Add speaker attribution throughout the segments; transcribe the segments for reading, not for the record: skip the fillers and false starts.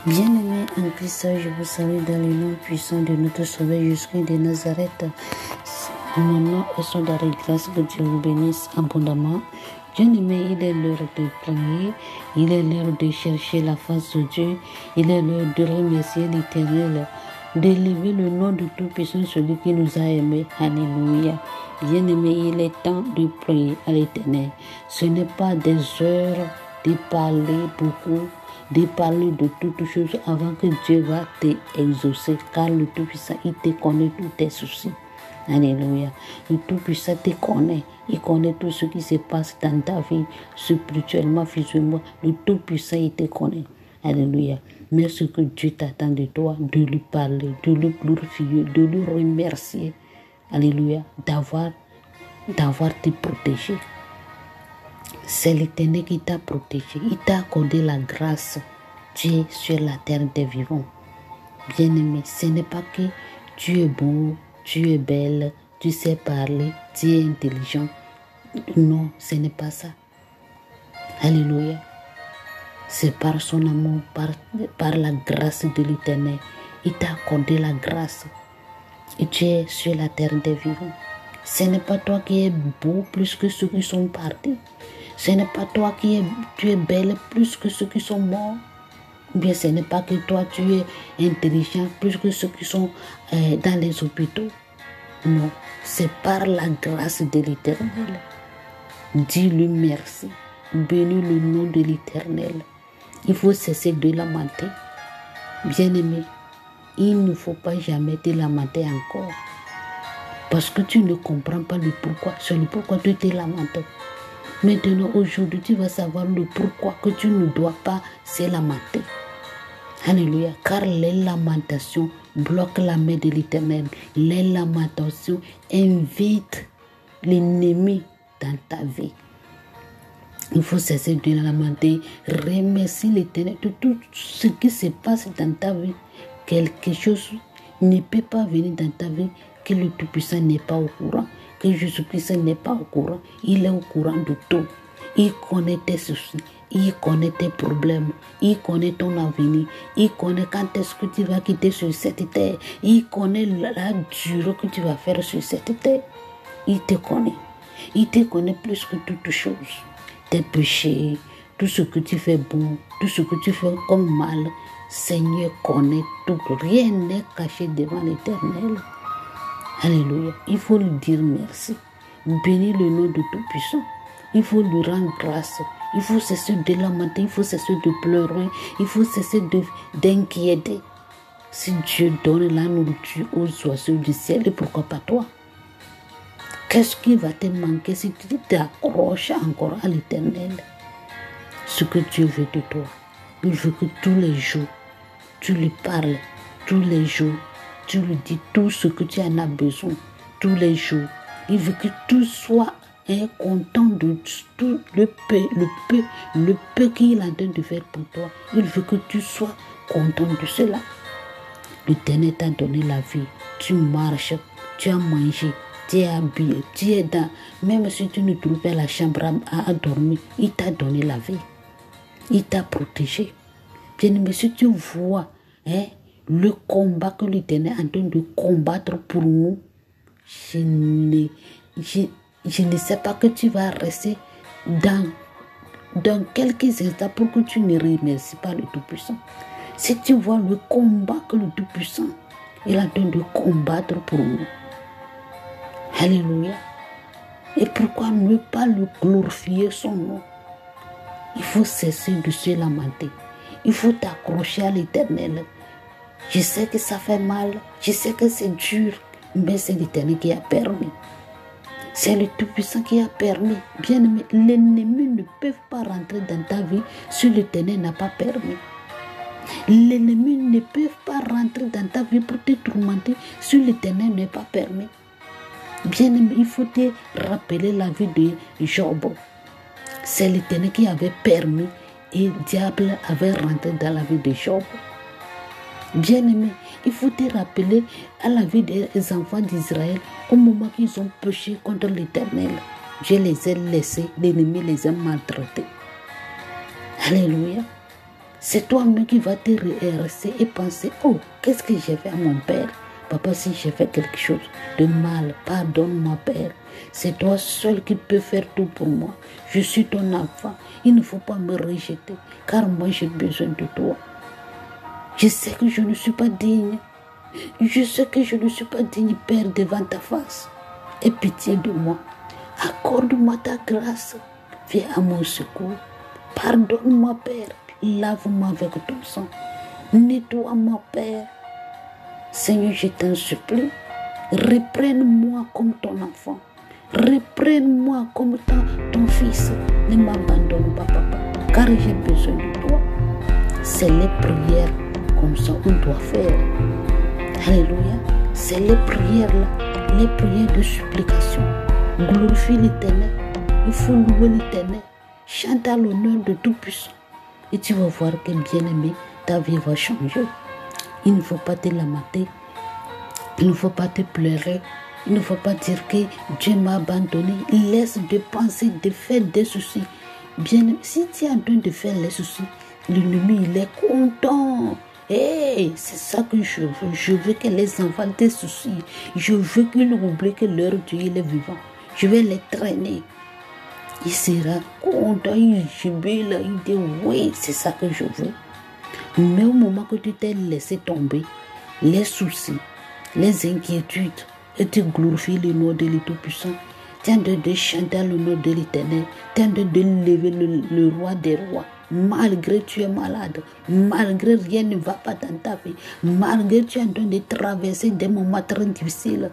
Speaker 1: Bien-aimés en Christ, je vous salue dans le nom puissant de notre Sauveur Jésus de Nazareth. Mon nom est son d'arrêt de grâce, que Dieu vous bénisse abondamment. Bien-aimés, il est l'heure de prier, il est l'heure de chercher la face de Dieu, il est l'heure de remercier l'Éternel, d'élever le nom de Tout-Puissant, celui qui nous a aimés. Alléluia. Bien-aimés, il est temps de prier à l'Éternel. Ce n'est pas des heures de parler beaucoup, de parler de toutes choses avant que Dieu va t'exaucer, car le Tout-Puissant, il te connaît tous tes soucis. Alléluia. Le Tout-Puissant te connaît. Il connaît tout ce qui se passe dans ta vie, spirituellement, physiquement. Le Tout-Puissant, il te connaît. Alléluia. Mais ce que Dieu t'attend de toi, de lui parler, de lui glorifier, de lui remercier. Alléluia. D'avoir te protégé. C'est l'Éternel qui t'a protégé. Il t'a accordé la grâce. Tu es sur la terre des vivants. Bien-aimé, ce n'est pas que tu es beau, tu es belle, tu sais parler, tu es intelligent. Non, ce n'est pas ça. Alléluia. C'est par son amour, par la grâce de l'Éternel. Il t'a accordé la grâce. Et tu es sur la terre des vivants. Ce n'est pas toi qui es beau plus que ceux qui sont partis. Ce n'est pas toi tu es belle plus que ceux qui sont morts. Ou bien ce n'est pas que toi tu es intelligent plus que ceux qui sont dans les hôpitaux. Non, c'est par la grâce de l'Éternel. Dis-lui merci. Bénis le nom de l'Éternel. Il faut cesser de lamenter. Bien-aimé, il ne faut pas jamais te lamenter encore. Parce que tu ne comprends pas le pourquoi. C'est le pourquoi tu te lamentes. Maintenant, aujourd'hui, tu vas savoir le pourquoi que tu ne dois pas se lamenter. Alléluia. Car les lamentations bloquent la main de l'Éternel. Les lamentations invitent l'ennemi dans ta vie. Il faut cesser de lamenter. Remercie l'Éternel de tout ce qui se passe dans ta vie. Quelque chose ne peut pas venir dans ta vie que le Tout-Puissant n'est pas au courant. Que Jésus-Christ n'est pas au courant. Il est au courant de tout. Il connaît tes soucis. Il connaît tes problèmes. Il connaît ton avenir. Il connaît quand est-ce que tu vas quitter sur cette terre. Il connaît la durée que tu vas faire sur cette terre. Il te connaît. Il te connaît plus que toutes choses. Tes péchés, tout ce que tu fais bon, tout ce que tu fais comme mal. Seigneur connaît tout. Rien n'est caché devant l'Éternel. Alléluia. Il faut lui dire merci. Bénis le nom de Tout-Puissant. Il faut lui rendre grâce. Il faut cesser de lamenter. Il faut cesser de pleurer. Il faut cesser d'inquiéter. Si Dieu donne la nourriture aux oiseaux du ciel, et pourquoi pas toi? Qu'est-ce qui va te manquer si tu t'accroches encore à l'Éternel? Ce que Dieu veut de toi. Il veut que tous les jours, tu lui parles. Tous les jours, tu lui dis tout ce que tu en as besoin. Tous les jours. Il veut que tu sois content de tout le peu qu'il est en train de faire pour toi. Il veut que tu sois content de cela. L'Éternel t'a donné la vie. Tu marches, tu as mangé, tu es habillé, tu es dans... Même si tu ne trouves pas la chambre à dormir, il t'a donné la vie. Il t'a protégé. Bien-aimé, si tu vois le combat que l'Éternel est en train de combattre pour nous, je ne sais pas que tu vas rester dans quelques instants pour que tu ne remercies pas le Tout-Puissant. Si tu vois le combat que le Tout-Puissant est en train de combattre pour nous. Alléluia. Et pourquoi ne pas le glorifier son nom? Il faut cesser de se lamenter. Il faut t'accrocher à l'Éternel. Je sais que ça fait mal. Je sais que c'est dur. Mais c'est l'Éternel qui a permis. C'est le Tout-Puissant qui a permis. Bien-aimé, l'ennemi ne peut pas rentrer dans ta vie si l'Éternel n'a pas permis. L'ennemi ne peut pas rentrer dans ta vie pour te tourmenter si l'Éternel n'a pas permis. Bien-aimé, il faut te rappeler la vie de Job. C'est l'Éternel qui avait permis et le diable avait rentré dans la vie de Job. Bien-aimé, il faut te rappeler à la vie des enfants d'Israël au moment qu'ils ont péché contre l'Éternel. Je les ai laissés, l'ennemi les a maltraités. Alléluia. C'est toi-même qui vas te rester et penser, oh, qu'est-ce que j'ai fait à mon père? Papa, si j'ai fait quelque chose de mal, pardonne-moi, Père. C'est toi seul qui peux faire tout pour moi. Je suis ton enfant. Il ne faut pas me rejeter, car moi j'ai besoin de toi. Je sais que je ne suis pas digne. Je sais que je ne suis pas digne, Père, devant ta face. Aie pitié de moi. Accorde-moi ta grâce. Viens à mon secours. Pardonne-moi, Père. Lave-moi avec ton sang. Nettoie-moi, Père. Seigneur, je t'en supplie, reprenne-moi comme ton enfant. Reprenne-moi comme ton fils. Ne m'abandonne pas, papa, car j'ai besoin de toi. C'est les prières comme ça qu'on doit faire. Alléluia. C'est les prières là, les prières de supplication. Glorifie l'Éternel. Il faut louer l'Éternel. Chante à l'honneur de Tout-Puissant. Et tu vas voir que, bien-aimé, ta vie va changer. Il ne faut pas te lamenter, il ne faut pas te pleurer, il ne faut pas dire que Dieu m'a abandonné. Laisse de penser, de faire des soucis. Bien, si tu es en train de faire les soucis, l'ennemi il est content. Hey, c'est ça que je veux. Je veux que les enfants des soucis. Je veux qu'ils oublient que leur Dieu il est vivant. Je vais les traîner. Il sera content, il jubile, il dit oui, c'est ça que je veux. Mais au moment que tu t'es laissé tomber, les soucis, les inquiétudes, et tu glorifies le nom de l'Éternel-Tout-Puissant, tu es en train de chanter le nom de l'Éternel, tu es en train de lever le roi des rois, malgré tu es malade, malgré rien ne va pas dans ta vie, malgré tu es en train de traverser des moments très difficiles,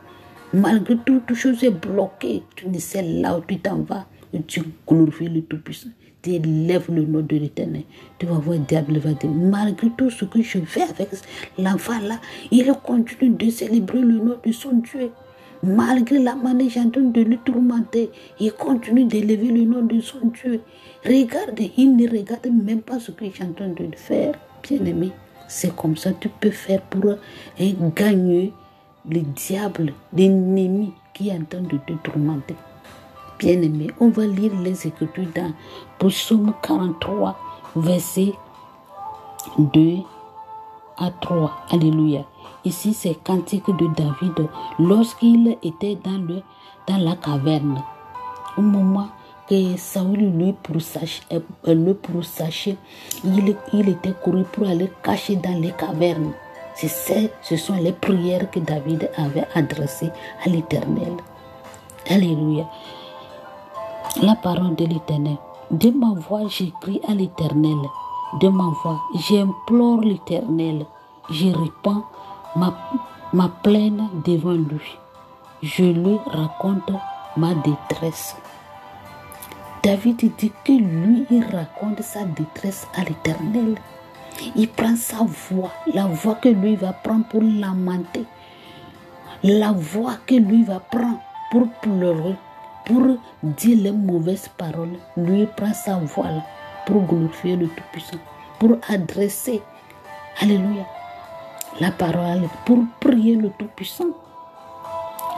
Speaker 1: malgré toute chose est bloquée, tu ne sais là où tu t'en vas, et tu glorifies le Tout-Puissant. Tu élèves le nom de l'Éternel. Tu vas voir, le diable va dire, malgré tout ce que je fais avec l'enfant là, il continue de célébrer le nom de son Dieu. Malgré la manière j'ai en train de le tourmenter, il continue d'élever le nom de son Dieu. Regarde, il ne regarde même pas ce que j'ai en train de faire. Bien-aimé, c'est comme ça que tu peux faire pour gagner le diable, l'ennemi qui est en train de te tourmenter. Bien-aimé, on va lire les Écritures dans Psaume 43, versets 2 à 3. Alléluia. Ici, c'est cantique de David lorsqu'il était dans la caverne. Au moment que Saül le pourchassait, il était couru pour aller cacher dans les cavernes. Ce sont les prières que David avait adressées à l'Éternel. Alléluia. La parole de l'Éternel. De ma voix, j'écris à l'Éternel. De ma voix, j'implore l'Éternel. Je répands ma plainte devant lui. Je lui raconte ma détresse. David dit que lui, il raconte sa détresse à l'Éternel. Il prend sa voix, la voix que lui va prendre pour lamenter, la voix que lui va prendre pour pleurer, pour dire les mauvaises paroles. Lui prend sa voix là pour glorifier le Tout-Puissant, pour adresser, alléluia, la parole, pour prier le Tout-Puissant.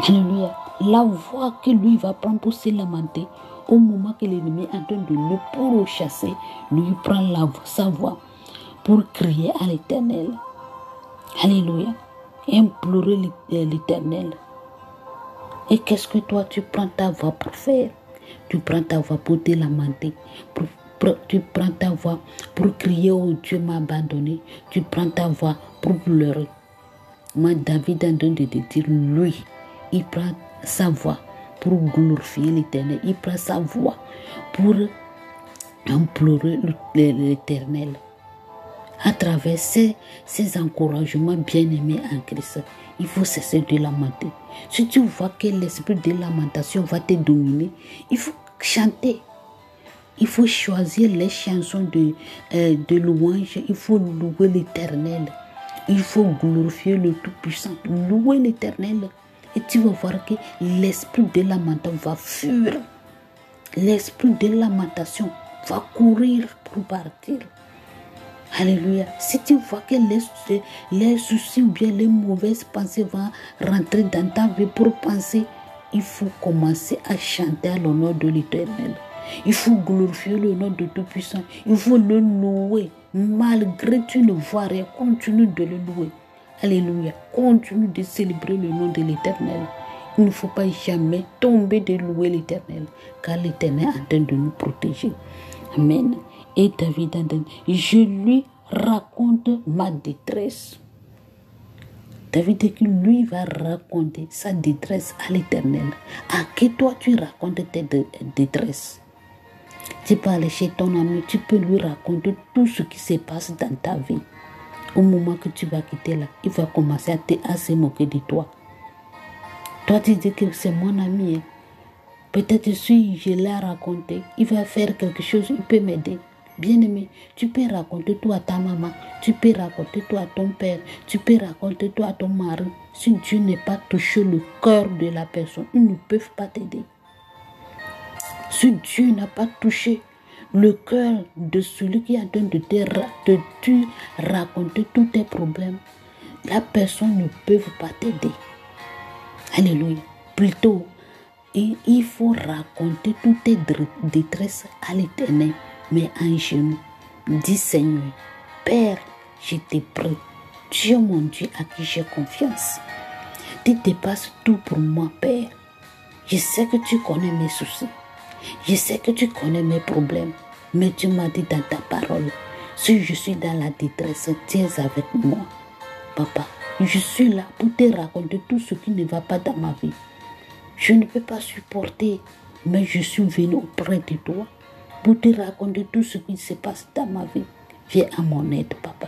Speaker 1: Alléluia. La voix que lui va prendre pour se lamenter, au moment que l'ennemi est en train de le pourchasser, lui prend sa voix pour crier à l'Éternel. Alléluia. Implorer l'Éternel. Et qu'est-ce que toi tu prends ta voix pour faire? Tu prends ta voix pour te lamenter. Tu prends ta voix pour crier, oh Dieu m'a abandonné. Tu prends ta voix pour pleurer. Moi, David est en train de te dire, lui, il prend sa voix pour glorifier l'Éternel. Il prend sa voix pour implorer l'Éternel. À travers ces encouragements bien-aimés en Christ, il faut cesser de lamenter. Si tu vois que l'esprit de lamentation va te dominer, il faut chanter. Il faut choisir les chansons de louange. Il faut louer l'Éternel. Il faut glorifier le Tout-Puissant. Louer l'Éternel. Et tu vas voir que l'esprit de lamentation va fuir. L'esprit de lamentation va courir pour partir. Alléluia. Si tu vois que les soucis ou bien les mauvaises pensées vont rentrer dans ta vie pour penser, il faut commencer à chanter à l'honneur de l'Éternel. Il faut glorifier le nom de Tout-Puissant. Il faut le louer. Malgré tu ne vois rien, continue de le louer. Alléluia. Continue de célébrer le nom de l'Éternel. Il ne faut pas jamais tomber de louer l'Éternel, car l'Éternel est en train de nous protéger. Amen. Et David a dit, je lui raconte ma détresse. David dit que lui va raconter sa détresse à l'Éternel. À qui toi tu racontes tes détresses? Tu parles chez ton ami, tu peux lui raconter tout ce qui se passe dans ta vie. Au moment que tu vas quitter là, il va commencer à se moquer de toi. Toi tu dis que c'est mon ami. Peut-être si je l'ai raconté, il va faire quelque chose, il peut m'aider. Bien-aimé, tu peux raconter tout à ta maman, tu peux raconter tout à ton père, tu peux raconter tout à ton mari. Si Dieu n'est pas touché le cœur de la personne, ils ne peuvent pas t'aider. Si Dieu n'a pas touché le cœur de celui qui est en train de te raconter tous tes problèmes, la personne ne peut pas t'aider. Alléluia. Plutôt, il faut raconter toutes tes détresses à l'Éternel, mais en genoux. Dis Seigneur, Père, je te prie, tu es mon Dieu à qui j'ai confiance. Tu dépasses tout pour moi, Père. Je sais que tu connais mes soucis. Je sais que tu connais mes problèmes. Mais tu m'as dit dans ta parole, si je suis dans la détresse, tu es avec moi. Papa, je suis là pour te raconter tout ce qui ne va pas dans ma vie. Je ne peux pas supporter, mais je suis venu auprès de toi pour te raconter tout ce qui se passe dans ma vie. Viens à mon aide, papa.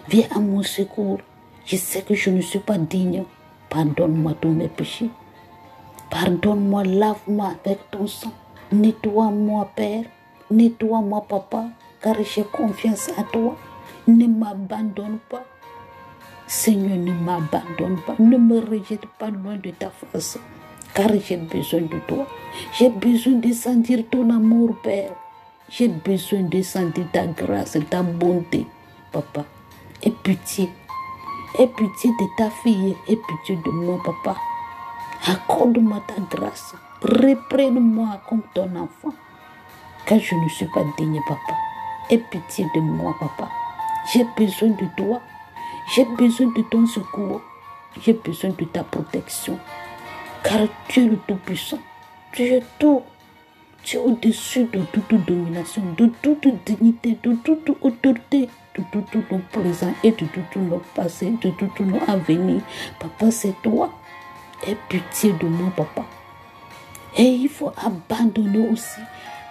Speaker 1: Viens à mon secours. Je sais que je ne suis pas digne. Pardonne-moi tous mes péchés. Pardonne-moi, lave-moi avec ton sang. Nettoie-moi, Père. Nettoie-moi, papa, car j'ai confiance à toi. Ne m'abandonne pas. Seigneur, ne m'abandonne pas. Ne me rejette pas loin de ta face, car j'ai besoin de toi. J'ai besoin de sentir ton amour, Père. J'ai besoin de sentir ta grâce, ta bonté, papa. Aie pitié. Aie pitié de ta fille. Aie pitié de moi, papa. Accorde-moi ta grâce. Reprenne-moi comme ton enfant. Car je ne suis pas digne, papa. Aie pitié de moi, papa. J'ai besoin de toi. J'ai besoin de ton secours. J'ai besoin de ta protection. Car tu es le Tout-Puissant. Tu es tout. Tu es au-dessus de toute domination, de toute dignité, de toute autorité, de tout nos présents et de tout nos passés, de tout nos avenirs. Papa, c'est toi. Aie pitié de moi, papa. Et il faut abandonner aussi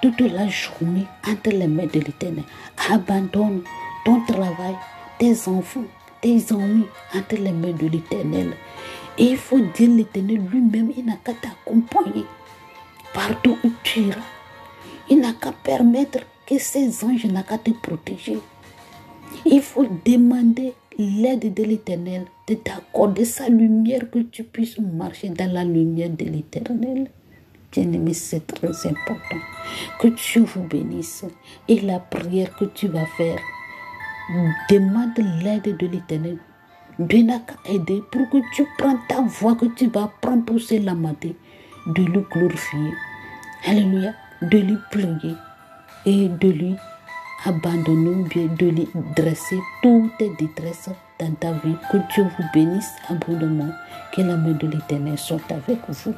Speaker 1: toute la journée entre les mains de l'Éternel. Abandonne ton travail, tes enfants, tes amis entre les mains de l'Éternel. Et il faut dire l'Éternel lui-même, il n'a qu'à t'accompagner partout où tu iras. Il n'a qu'à permettre que ces anges n'ont qu'à te protéger. Il faut demander l'aide de l'Éternel, de t'accorder sa lumière, que tu puisses marcher dans la lumière de l'Éternel. Bien-aimé, c'est très important. Que Dieu vous bénisse. Et la prière que tu vas faire, demande l'aide de l'Éternel. Dieu n'a qu'à aider pour que tu prennes ta voix que tu vas prendre pour se lamenter, de lui glorifier. Alléluia. De lui prier et de lui abandonner ou bien de lui dresser toutes tes détresses dans ta vie. Que Dieu vous bénisse abondamment. Que la main de l'Éternel soit avec vous.